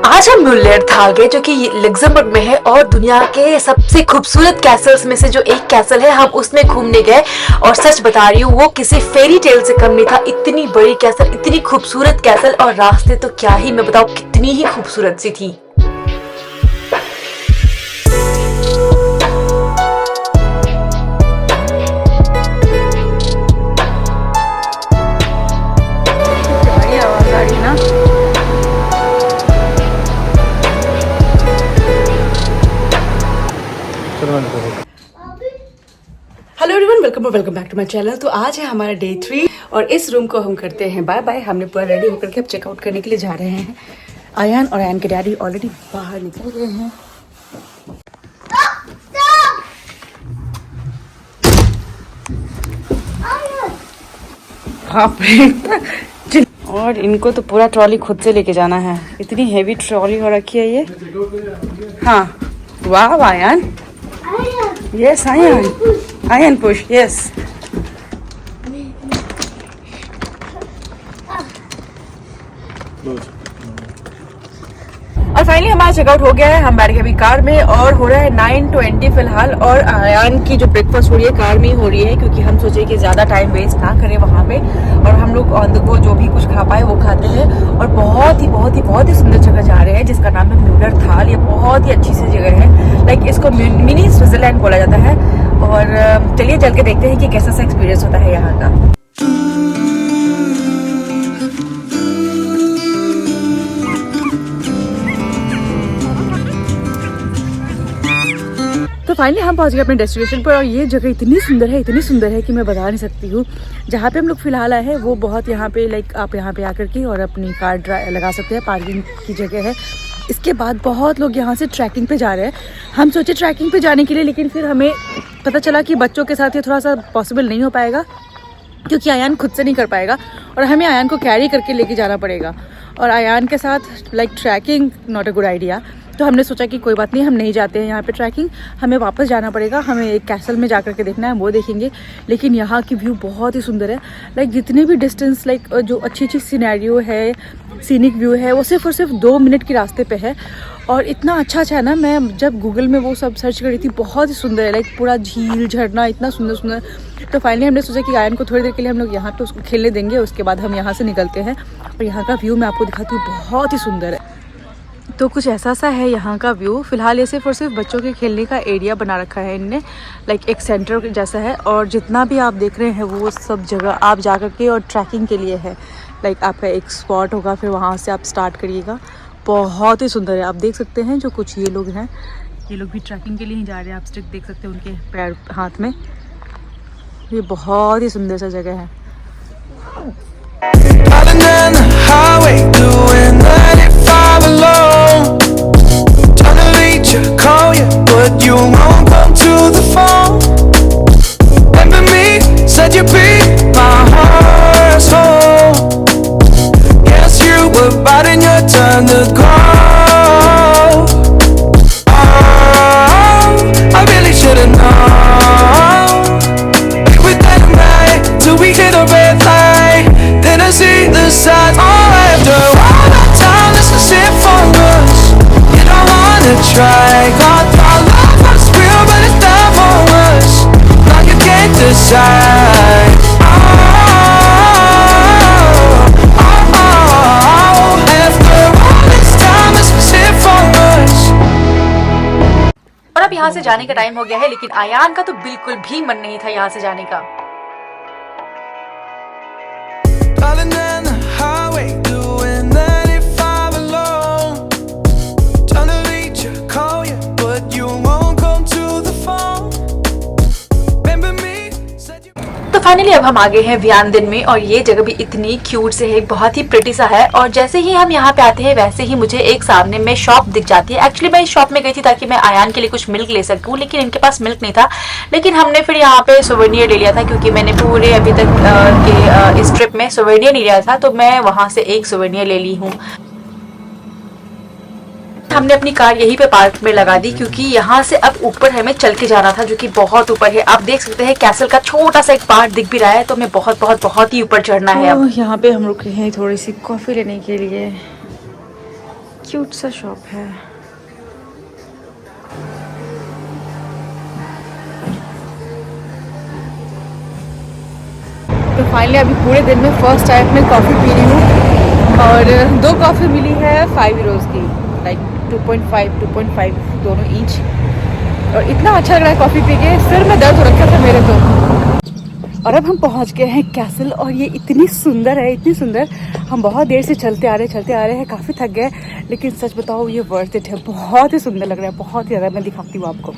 आज हम म्यूलेर था गए जो कि लग्जमबर्ग में है और दुनिया के सबसे खूबसूरत कैसल्स में से जो एक कैसल है, हम उसमें घूमने गए। और सच बता रही हूँ, वो किसी फेरी टेल से कम नहीं था। इतनी बड़ी कैसल, इतनी खूबसूरत कैसल, और रास्ते तो क्या ही मैं बताऊँ, कितनी ही खूबसूरत सी थी। Hello everyone, welcome back to my channel. तो आज है हमारा डे 3 और इस रूम को हम करते हैं बाय बाय। हमने पूरा रेडी होकर के अब चेकआउट करने के लिए जा रहे हैं। आयान और आयान के डैडी ऑलरेडी बाहर निकल गए हैं। बाप रे, और इनको तो पूरा ट्रॉली खुद से लेके जाना है। इतनी हेवी ट्रॉली हो रखी है ये। हाँ, वाह Ayaan, yes Ayaan push, yes. और फाइनली हमारा चेकआउट हो गया है। हम बैठ गए अभी कार में और हो रहा है 9:20 फिलहाल। और आयान की जो ब्रेकफास्ट हो रही है कार में ही हो रही है, क्योंकि हम सोचे कि ज़्यादा टाइम वेस्ट ना करें वहाँ पे, और हम लोग ऑन द गो जो भी कुछ खा पाए वो खाते हैं। और बहुत ही सुंदर जगह जा रहे हैं जिसका नाम है म्यूलर थाल। ये बहुत ही अच्छी सी जगह है, लाइक इसको मिनी स्विट्जरलैंड बोला जाता है। और चलिए चल के देखते हैं कि कैसा सा एक्सपीरियंस होता है यहाँ का। तो फाइनली हम पहुंच गए अपने डेस्टिनेशन पर, और ये जगह इतनी सुंदर है कि मैं बता नहीं सकती हूँ। जहाँ पे हम लोग फिलहाल आए हैं वो बहुत यहाँ पे लाइक आप यहाँ पे आकर के और अपनी कार लगा सकते हैं, पार्किंग की जगह है। इसके बाद बहुत लोग यहाँ से ट्रैकिंग पे जा रहे हैं। हम सोचे ट्रैकिंग पे जाने के लिए, लेकिन फिर हमें पता चला कि बच्चों के साथ ये थोड़ा सा पॉसिबल नहीं हो पाएगा, क्योंकि आयान खुद से नहीं कर पाएगा और हमें आयान को कैरी करके लेके जाना पड़ेगा। और आयान के साथ like trekking not a good idea. तो हमने सोचा कि कोई बात नहीं, हम नहीं जाते हैं यहाँ पे ट्रैकिंग, हमें वापस जाना पड़ेगा। हमें एक कैसल में जा करके देखना है, वो देखेंगे। लेकिन यहाँ की व्यू बहुत ही सुंदर है। लाइक जितने भी डिस्टेंस, लाइक जो अच्छी सिनेरियो है, सीनिक व्यू है, वो सिर्फ और सिर्फ 2 मिनट के रास्ते पे है। और इतना अच्छा है ना, मैं जब गूगल में वो सब सर्च कर रही थी, बहुत ही सुंदर है। लाइक पूरा झील, झरना, इतना सुंदर। तो फाइनली हमने सोचा कि आयन को थोड़ी देर के लिए हम लोग यहाँ पे उसको खेलने देंगे, उसके बाद हम यहाँ से निकलते हैं। और यहाँ का व्यू मैं आपको दिखाती हूँ, बहुत ही सुंदर है। तो कुछ ऐसा सा है यहाँ का व्यू। फिलहाल ये सिर्फ और सिर्फ बच्चों के खेलने का एरिया बना रखा है इनने, लाइक एक सेंटर जैसा है। और जितना भी आप देख रहे हैं वो सब जगह आप जा कर के और ट्रैकिंग के लिए है। लाइक आपका एक स्पॉट होगा, फिर वहाँ से आप स्टार्ट करिएगा। बहुत ही सुंदर है। आप देख सकते हैं जो कुछ ये लोग हैं, ये लोग भी ट्रैकिंग के लिए ही जा रहे हैं। आप स्टिक देख सकते हैं उनके पैर हाथ में। ये बहुत ही सुंदर सा जगह है। यहाँ से जाने का टाइम हो गया है, लेकिन आयान का तो बिल्कुल भी मन नहीं था यहाँ से जाने का। तो फाइनली अब हम आ गए हैं वियानदिन में, और ये जगह भी इतनी क्यूट से है, बहुत ही प्रिटी सा है। और जैसे ही हम यहाँ पे आते हैं वैसे ही मुझे एक सामने में शॉप दिख जाती है। एक्चुअली मैं इस शॉप में गई थी ताकि मैं आयान के लिए कुछ मिल्क ले सकूँ, लेकिन इनके पास मिल्क नहीं था। लेकिन हमने फिर यहाँ पे सोवेनियर ले लिया था, क्योंकि मैंने पूरे अभी तक के इस ट्रिप में सोवेनियर नहीं लिया था, तो मैं वहाँ से एक सोवेनियर ले ली हूँ। हमने अपनी कार यहीं पे पार्क में लगा दी, क्योंकि यहाँ से अब ऊपर हमें चल के जाना था, जो कि बहुत ऊपर है। आप देख सकते हैं कैसल का छोटा सा एक पार्ट दिख भी रहा है, तो हमें बहुत ही ऊपर चढ़ना है। अब यहाँ पे हम रुके हैं थोड़ी सी कॉफी लेने के लिए। क्यूट सा शॉप है। तो फाइनली अभी पूरे दिन में फर्स्ट टाइम मैं कॉफ़ी पी रही हूँ और 2 कॉफ़ी मिली है 5 यूरोज़ की, लाइक 2.5 दोनों ईच। और इतना अच्छा लग रहा है कॉफ़ी पी के, सिर में दर्द हो रखा था मेरे तो। और अब हम पहुँच गए हैं कैसल और ये इतनी सुंदर है, इतनी सुंदर। हम बहुत देर से चलते आ रहे हैं, काफ़ी थक गए, लेकिन सच बताओ ये वर्थ इट है। बहुत ही सुंदर लग रहा है, बहुत ही ज़्यादा। मैं दिखाती हूँ आपको।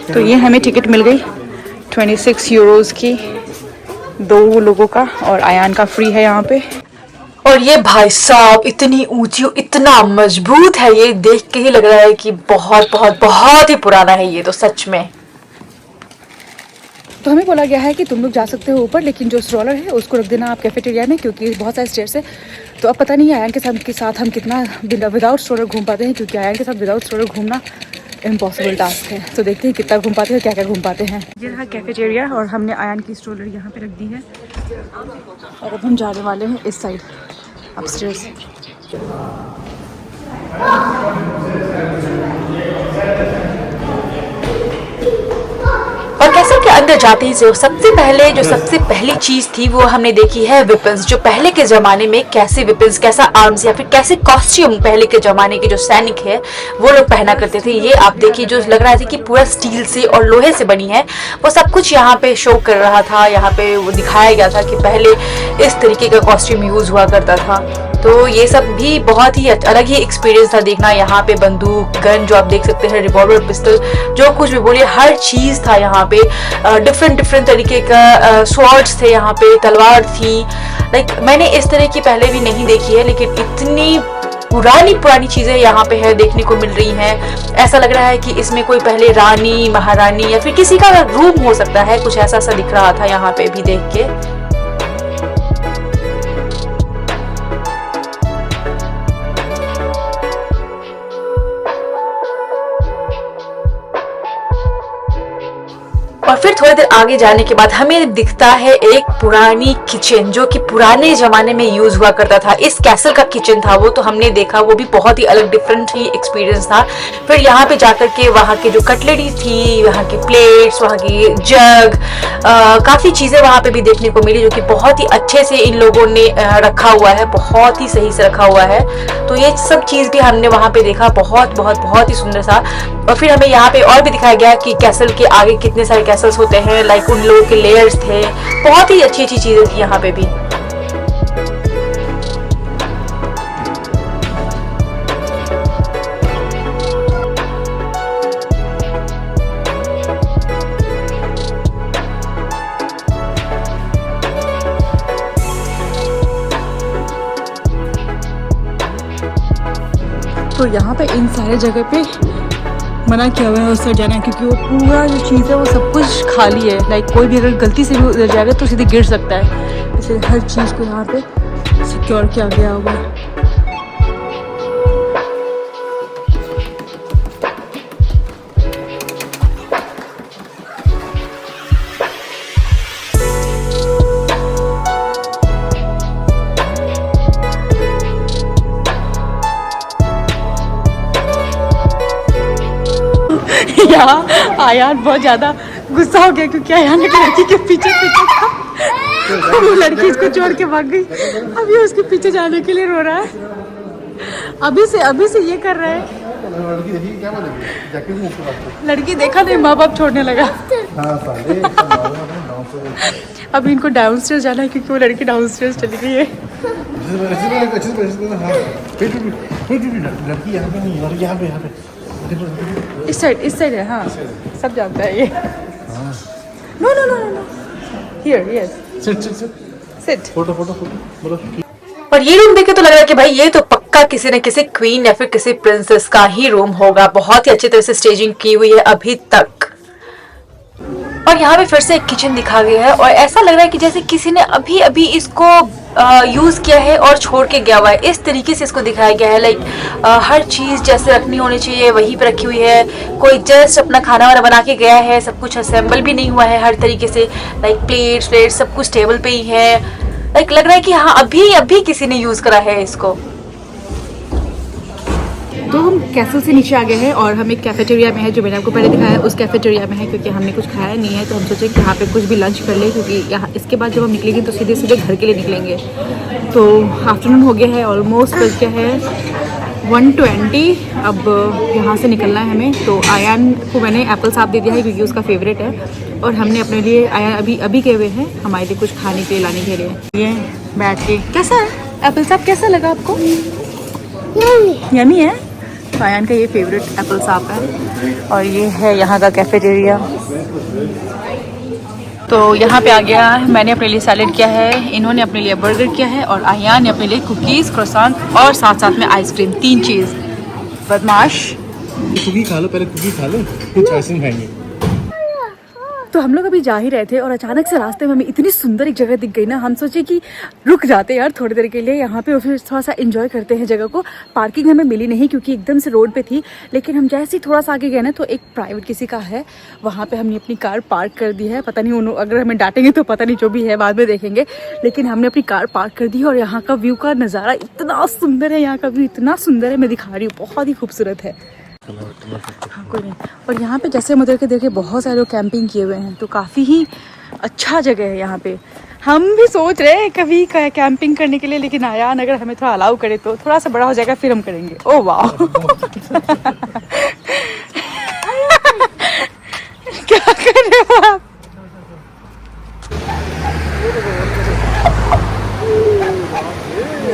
तो ये हमें टिकट मिल गई 26 यूरोज़ की, 2 लोगों का, और आयान का फ्री है यहाँ पे। और ये भाई साहब इतनी ऊंची, इतना मजबूत है, ये देख के ही लग रहा है कि बहुत बहुत बहुत ही पुराना है ये तो सच में। तो हमें बोला गया है कि तुम लोग जा सकते हो ऊपर, लेकिन जो स्ट्रॉलर है उसको रख देना आप कैफेटेरिया में, क्योंकि बहुत सारे स्टेयर्स है। तो अब पता नहीं है आयान के साथ हम कितना विदाउट स्ट्रॉलर घूम पाते हैं, क्योंकि आयान के साथ विदाउट स्ट्रॉलर घूमना इम्पॉसिबल टास्क है। तो देखते हैं कितना घूम पाते हैं, क्या क्या घूम पाते हैं। ये रहा कैफेटेरिया और हमने आयान की स्ट्रॉलर यहाँ पे रख दी है और अब हम जाने वाले हैं इस साइड अपस्टेयर्स। और कैसल के अंदर जाते ही जो सबसे पहली चीज थी वो हमने देखी है वेपन्स। जो पहले के जमाने में कैसे वेपन्स, कैसा आर्म्स या फिर कैसे कॉस्ट्यूम पहले के जमाने के जो सैनिक है वो लोग पहना करते थे। ये आप देखिए, जो लग रहा था कि पूरा स्टील से और लोहे से बनी है, वो सब कुछ यहाँ पे शो कर रहा था। यहाँ पे वो दिखाया गया था कि पहले इस तरीके का कॉस्ट्यूम यूज हुआ करता था। तो ये सब भी बहुत ही अलग ही एक्सपीरियंस था देखना। यहाँ पे बंदूक, गन जो आप देख सकते हैं, रिवॉल्वर, पिस्टल, जो कुछ भी बोलिए हर चीज था यहाँ पे। डिफरेंट तरीके का स्वॉर्ड्स थे यहाँ पे, तलवार थी। लाइक मैंने इस तरह की पहले भी नहीं देखी है, लेकिन इतनी पुरानी चीजें यहाँ पे है देखने को मिल रही हैं। ऐसा लग रहा है कि इसमें कोई पहले रानी, महारानी या फिर किसी का रूम हो सकता है, कुछ ऐसा सा दिख रहा था यहाँ पे भी देख के। और फिर थोड़ी देर आगे जाने के बाद हमें दिखता है एक पुरानी किचन, जो कि पुराने जमाने में यूज हुआ करता था। इस कैसल का किचन था वो, तो हमने देखा, वो भी बहुत ही अलग डिफरेंट ही एक्सपीरियंस था। फिर यहाँ पे जाकर के वहाँ की जो कटलरी थी, वहाँ की प्लेट्स, वहाँ की जग, काफी चीजें वहाँ पे भी देखने को मिली, जो कि बहुत ही अच्छे से इन लोगों ने रखा हुआ है, बहुत ही सही से रखा हुआ है। तो ये सब चीज भी हमने वहाँ पे देखा, बहुत ही सुंदर सा। और फिर हमें यहाँ पे और भी दिखाया गया कि कैसल के आगे कितने सारे कैसल्स होते हैं, लाइक उन लोगों के लेयर्स थे। बहुत ही अच्छी चीजें थी यहाँ पे भी। तो यहाँ पे इन सारे जगह पे मना किया हुआ है उस साइड जाना, क्योंकि वो पूरा जो चीज़ है वो सब कुछ खाली है। लाइक कोई भी अगर गलती से भी उधर जाएगा तो सीधे गिर सकता है, इसलिए हर चीज़ को यहाँ पे सिक्योर किया गया हुआ है। यहाँ आयान बहुत ज्यादा गुस्सा हो गया, क्योंकि आयान एक लड़की के पीछे था। वो लड़की इसको छोड़ के भाग गई, अभी उसके पीछे जाने के लिए रो रहा है। अभी से ये कर रहा है। लड़की देखा नहीं, माँ बाप छोड़ने लगा। अभी इनको डाउनस्टेयर्स जाना है, क्योंकि वो लड़की डाउनस्टेयर्स चली गई है। इस साइड है। हाँ, सब जानता है ये। No here, yes, sit. Photo. और ये रूम देखे तो लग रहा है कि भाई ये तो पक्का किसी न किसी क्वीन या फिर किसी प्रिंसेस का ही रूम होगा। बहुत ही अच्छी तरह से स्टेजिंग की हुई है अभी तक। और यहाँ पे फिर से एक किचन दिखा गया है और ऐसा लग रहा है कि जैसे किसी ने अभी अभी इसको यूज़ किया है और छोड़ के गया हुआ है। इस तरीके से इसको दिखाया गया है, लाइक हर चीज़ जैसे रखनी होनी चाहिए वहीं पे रखी हुई है। कोई जस्ट अपना खाना वाना बना के गया है, सब कुछ असेंबल भी नहीं हुआ है हर तरीके से, लाइक प्लेट सब कुछ टेबल पे ही है। लाइक लग रहा है कि हाँ अभी अभी किसी ने यूज़ करा है इसको। तो हम कैसल से नीचे आ गए हैं और हम एक कैफेटेरिया में है, जो मैंने आपको पहले दिखाया है उस कैफेटेरिया में है, क्योंकि हमने कुछ खाया नहीं है। तो हम सोचे कि यहाँ पे कुछ भी लंच कर ले, क्योंकि यहाँ इसके बाद जब हम निकलेंगे तो सीधे सीधे घर के लिए निकलेंगे। तो आफ्टरनून हो गया है, ऑलमोस्ट बज गया है 1:20। अब यहाँ से निकलना है हमें। तो आयान को मैंने एप्पल साफ दे दिया है क्योंकि उसका फेवरेट है, और हमने अपने लिए आयान अभी गए हुए हैं हमारे लिए कुछ खाने के लिए लाने के लिए। ये बैठ के कैसा है एप्पल साफ, कैसा लगा आपको? यमी है। तो आयान का ये फेवरेट एप्पल साफ है और ये है यहाँ का कैफेटेरिया। तो यहाँ पे आ गया, मैंने अपने लिए सैलेड किया है, इन्होंने अपने लिए बर्गर किया है और आयान ने अपने लिए कुकीज़, क्रोसान और साथ साथ में आइसक्रीम, 3 चीज़। बदमाश। कुकी खा लो, पहले कुकी खा लो, कुछ आइसक्रीम खाएंगे। तो हम लोग अभी जा ही रहे थे और अचानक से रास्ते में हमें इतनी सुंदर एक जगह दिख गई ना, हम सोचे कि रुक जाते यार थोड़ी देर के लिए यहाँ पे और फिर थोड़ा सा एंजॉय करते हैं जगह को। पार्किंग हमें मिली नहीं क्योंकि एकदम से रोड पे थी, लेकिन हम जैसे ही थोड़ा सा आगे गए ना तो एक प्राइवेट किसी का है, वहाँ पे हमने अपनी कार पार्क कर दी है। पता नहीं उन्होंने अगर हमें डांटेंगे तो पता नहीं, जो भी है बाद में देखेंगे, लेकिन हमने अपनी कार पार्क कर दी है। और यहाँ का व्यू का नज़ारा इतना सुंदर है, यहाँ का व्यू इतना सुंदर है, मैं दिखा रही हूँ, बहुत ही खूबसूरत है। हाँ कोई नहीं। और यहाँ पे जैसे हम उधर के देखे बहुत सारे लोग कैंपिंग किए हुए हैं, तो काफ़ी ही अच्छा जगह है यहाँ पे। हम भी सोच रहे हैं कभी कैंपिंग करने के लिए, लेकिन आयान अगर हमें थोड़ा अलाउ करे तो थोड़ा सा बड़ा हो जाएगा फिर हम करेंगे। ओह वाह क्या कर रहे हो आप?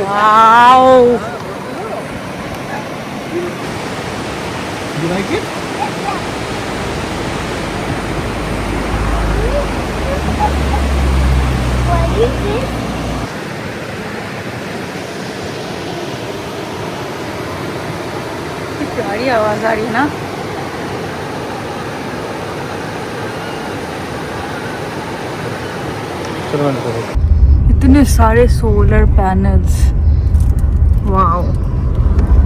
Wow, You like it? What is this? प्यारी आवाज आ रही है ना। इतने सारे सोलर पैनल्स, वाओ।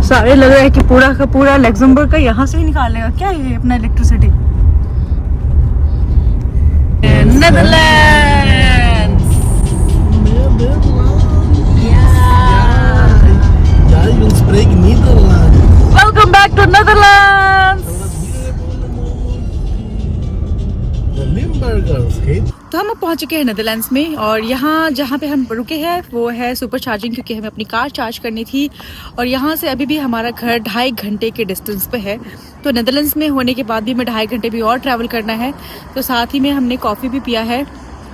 सारे लग रहा है कि पूरा का पूरा लग्जमबर्ग का यहाँ से ही निकालेगा क्या ये अपना electricity. Netherlands, welcome back to Netherlands. तो हम अब पहुंच चुके हैं नेदरलैंड्स में, और यहाँ जहाँ पे हम रुके हैं वो है सुपर चार्जिंग, क्योंकि हमें अपनी कार चार्ज करनी थी। और यहाँ से अभी भी हमारा घर 2.5 घंटे के डिस्टेंस पे है। तो नेदरलैंड्स में होने के बाद भी हमें 2.5 घंटे भी और ट्रैवल करना है। तो साथ ही में हमने कॉफ़ी भी पिया है।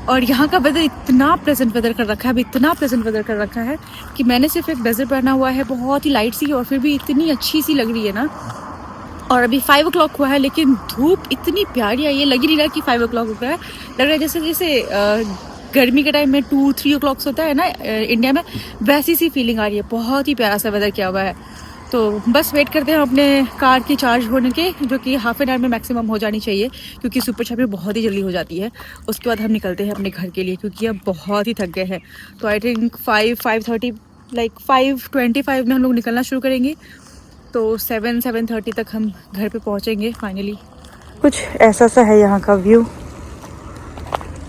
और यहाँ का वेदर इतना प्लेजेंट वेदर कर रखा है, अभी इतना प्लेजेंट वेदर कर रखा है कि मैंने सिर्फ एक ब्लेजर पहना हुआ है, बहुत ही लाइट सी, और फिर भी इतनी अच्छी सी लग रही है ना। और अभी 5 o'clock हुआ है, लेकिन धूप इतनी प्यारी आई है, लग ही नहीं रहा कि 5 o'clock हो गया है। लग रहा है जैसे गर्मी के टाइम में 2-3 o'clock होता है ना इंडिया में, वैसी सी फीलिंग आ रही है। बहुत ही प्यारा सा वेदर किया हुआ है। तो बस वेट करते हैं अपने कार की चार्ज होने के, जो कि हाफ एन आवर में मैक्सिमम हो जानी चाहिए, क्योंकि सुपर चार्जिंग बहुत ही जल्दी हो जाती है। उसके बाद हम निकलते हैं अपने घर के लिए, क्योंकि अब बहुत ही थक गए हैं। तो आई थिंक 5:30 लाइक 5:25 में हम लोग निकलना शुरू करेंगे। तो 7:30 तक हम घर पे पहुंचेंगे फाइनली। कुछ ऐसा सा है यहाँ का व्यू,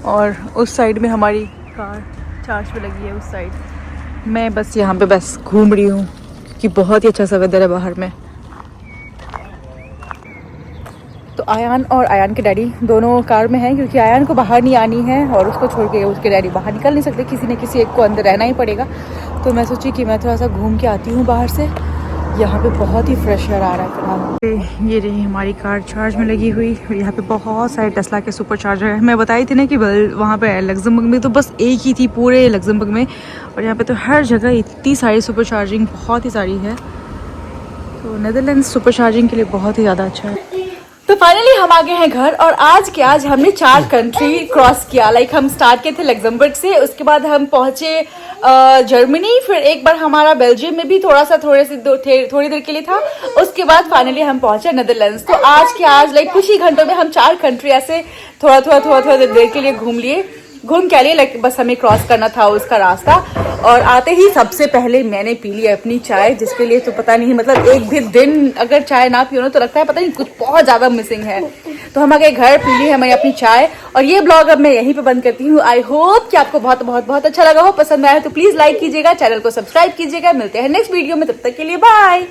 और उस साइड में हमारी कार चार्ज पे लगी है उस साइड। मैं बस यहाँ पे बस घूम रही हूँ कि बहुत ही अच्छा सा वेदर है बाहर में। तो आयान और आयान के डैडी दोनों कार में हैं, क्योंकि आयान को बाहर नहीं आनी है और उसको छोड़ के उसके डैडी बाहर निकल नहीं सकते, किसी न किसी एक को अंदर रहना ही पड़ेगा। तो मैं सोची कि मैं थोड़ा सा घूम के आती हूँ बाहर से। यहाँ पे बहुत ही फ्रेश एयर आ रहा है फिलहाल। ये रही हमारी कार चार्ज में लगी हुई, और यहाँ पे बहुत सारे टेस्ला के सुपर चार्जर है। मैं बताई थी ना कि वहाँ पे लग्जमबर्ग में तो बस एक ही थी पूरे लग्जमबर्ग में, और यहाँ पे तो हर जगह इतनी सारी सुपर चार्जिंग बहुत ही सारी है। तो नेदरलैंड्स सुपर चार्जिंग के लिए बहुत ही ज़्यादा अच्छा है। तो फाइनली हम आ गए हैं घर और आज के आज हमने 4 कंट्री क्रॉस किया। लाइक हम स्टार्ट किए थे लग्जमबर्ग से, उसके बाद हम पहुंचे जर्मनी, फिर एक बार हमारा बेल्जियम में भी थोड़ी देर के लिए था, उसके बाद फाइनली हम पहुंचे नेदरलैंड्स। तो आज के आज लाइक कुछ ही घंटों में हम 4 कंट्री ऐसे थोड़ा देर के लिए घूम के लिए। लाइक बस हमें क्रॉस करना था उसका रास्ता। और आते ही सबसे पहले मैंने पी ली अपनी चाय, जिसके लिए तो पता नहीं, मतलब एक भी दिन अगर चाय ना पियो ना तो लगता है पता नहीं कुछ बहुत ज्यादा मिसिंग है। तो हम आ गए घर, पी ली हमें अपनी चाय और ये ब्लॉग अब मैं यहीं पे बंद करती हूँ। आई होप कि आपको बहुत अच्छा लगा हो, पसंद आया तो प्लीज लाइक कीजिएगा, चैनल को सब्सक्राइब कीजिएगा। मिलते हैं नेक्स्ट वीडियो में, तब तक के लिए बाय।